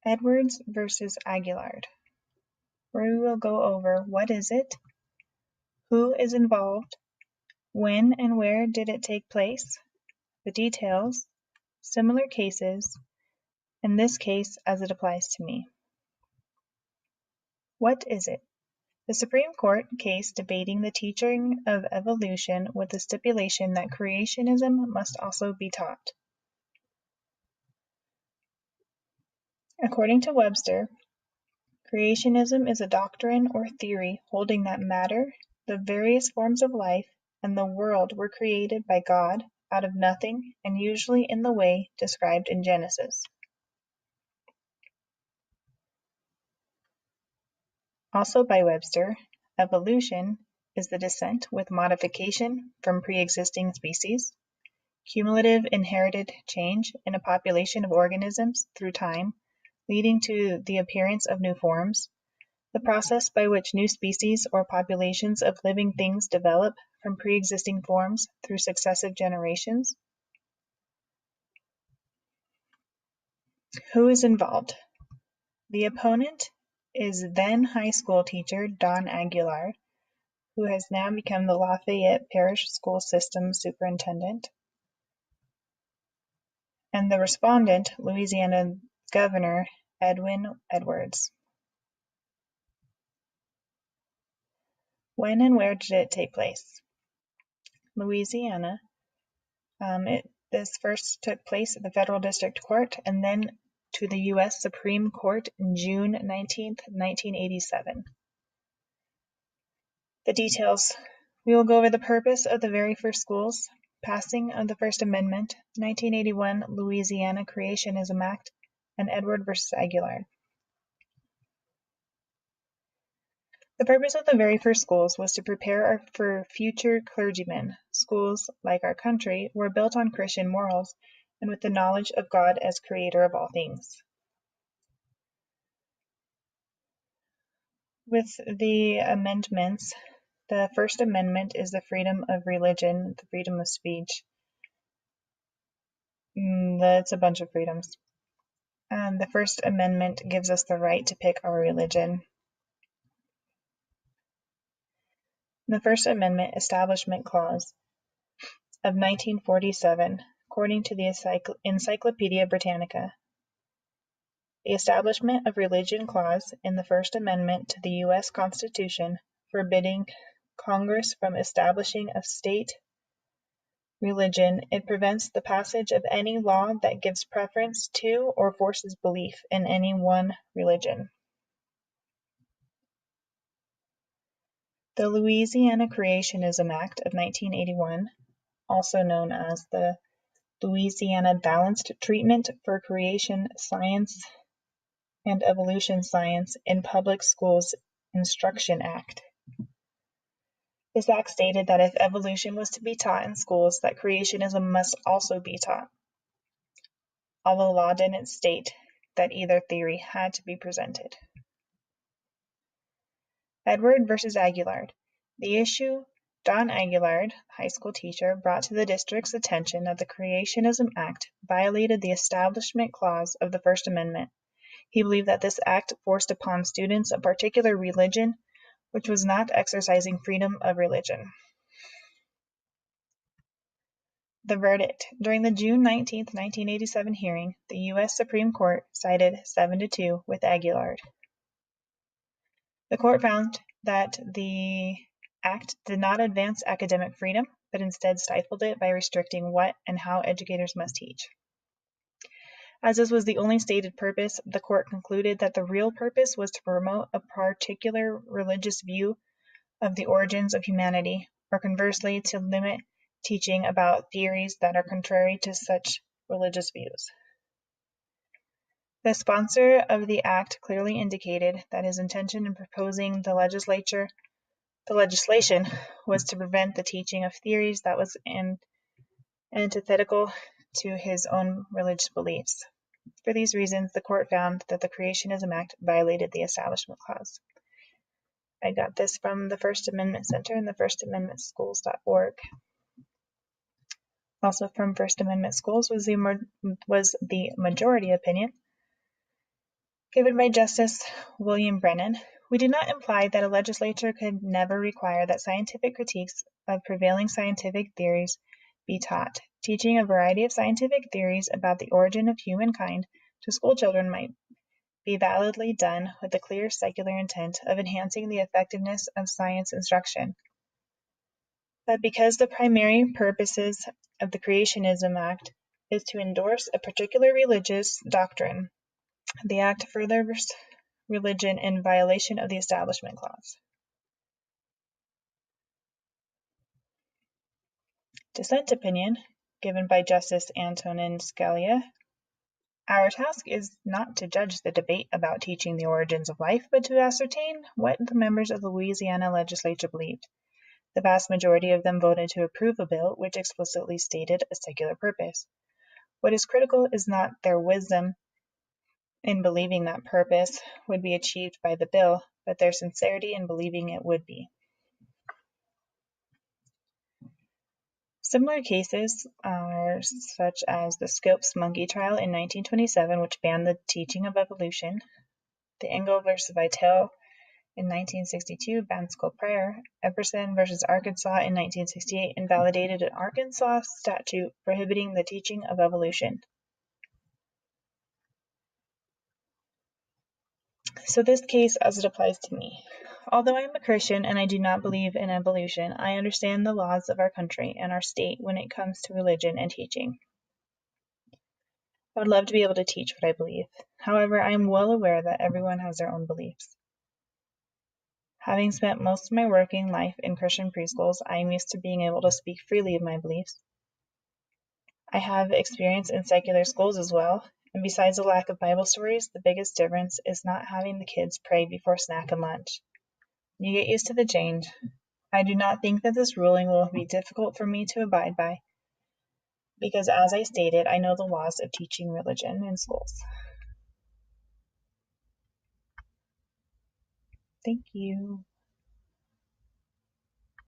Edwards versus Aguillard, where we will go over what is it, who is involved, when and where did it take place, the details, similar cases, and this case as it applies to me. What is it? The Supreme Court case debating the teaching of evolution with the stipulation that creationism must also be taught. According to Webster, creationism is a doctrine or theory holding that matter, the various forms of life, and the world were created by God out of nothing and usually in the way described in Genesis. Also by Webster, evolution is the descent with modification from pre-existing species, cumulative inherited change in a population of organisms through time, leading to the appearance of new forms, the process by which new species or populations of living things develop from pre-existing forms through successive generations. Who is involved? The opponent is then high school teacher Don Aguillard, who has now become the Lafayette Parish School System Superintendent, and the respondent, Louisiana Governor Edwin Edwards. When and where did it take place? Louisiana. This first took place at the Federal District Court and then to the U.S. Supreme Court in June 19, 1987. The details. We will go over the purpose of the very first schools, passing of the First Amendment, 1981 Louisiana Creationism Act, and Edward versus Aguillard. The purpose of the very first schools was to prepare for future clergymen. Schools, like our country, were built on Christian morals and with the knowledge of God as creator of all things. With the amendments, the First Amendment is the freedom of religion, the freedom of speech. That's a bunch of freedoms. The First Amendment gives us the right to pick our religion. The First Amendment Establishment Clause of 1947, according to the Encyclopedia Britannica. The Establishment of Religion Clause in the First Amendment to the U.S. Constitution forbidding Congress from establishing a state religion, it prevents the passage of any law that gives preference to or forces belief in any one religion. The Louisiana Creationism Act of 1981, also known as the Louisiana Balanced Treatment for Creation Science and Evolution Science in Public Schools Instruction Act. This act stated that if evolution was to be taught in schools, that creationism must also be taught, although law didn't state that either theory had to be presented. Edward versus Aguillard. The issue Don Aguillard, high school teacher, brought to the district's attention that the Creationism Act violated the Establishment Clause of the First Amendment. He believed that this act forced upon students a particular religion, which was not exercising freedom of religion. The verdict. During the June 19, 1987 hearing, the U.S. Supreme Court sided 7-2 with Aguillard. The court found that the act did not advance academic freedom, but instead stifled it by restricting what and how educators must teach. As this was the only stated purpose, the court concluded that the real purpose was to promote a particular religious view of the origins of humanity, or conversely, to limit teaching about theories that are contrary to such religious views. The sponsor of the act clearly indicated that his intention in proposing the legislation was to prevent the teaching of theories that was antithetical to his own religious beliefs. For these reasons, the court found that the Creationism Act violated the Establishment Clause. I got this from the First Amendment Center and the firstamendmentschools.org. Also from First Amendment Schools was the majority opinion. given by Justice William Brennan, we do not imply that a legislature could never require that scientific critiques of prevailing scientific theories be taught. Teaching a variety of scientific theories about the origin of humankind to school children might be validly done with the clear secular intent of enhancing the effectiveness of science instruction. But because the primary purposes of the Creationism Act is to endorse a particular religious doctrine, the Act furthers religion in violation of the Establishment Clause. Dissent opinion, given by Justice Antonin Scalia. Our task is not to judge the debate about teaching the origins of life, but to ascertain what the members of the Louisiana legislature believed. The vast majority of them voted to approve a bill which explicitly stated a secular purpose. What is critical is not their wisdom in believing that purpose would be achieved by the bill, but their sincerity in believing it would be. Similar cases are such as the Scopes monkey trial in 1927, which banned the teaching of evolution, the Engel versus Vitale in 1962 banned school prayer, Epperson versus Arkansas in 1968 invalidated an Arkansas statute prohibiting the teaching of evolution. So this case as it applies to me. Although I am a Christian and I do not believe in evolution, I understand the laws of our country and our state when it comes to religion and teaching. I would love to be able to teach what I believe. However, I am well aware that everyone has their own beliefs. Having spent most of my working life in Christian preschools, I am used to being able to speak freely of my beliefs. I have experience in secular schools as well, and besides the lack of Bible stories, the biggest difference is not having the kids pray before snack and lunch. You get used to the change. I do not think that this ruling will be difficult for me to abide by, because as I stated, I know the laws of teaching religion in schools. Thank you.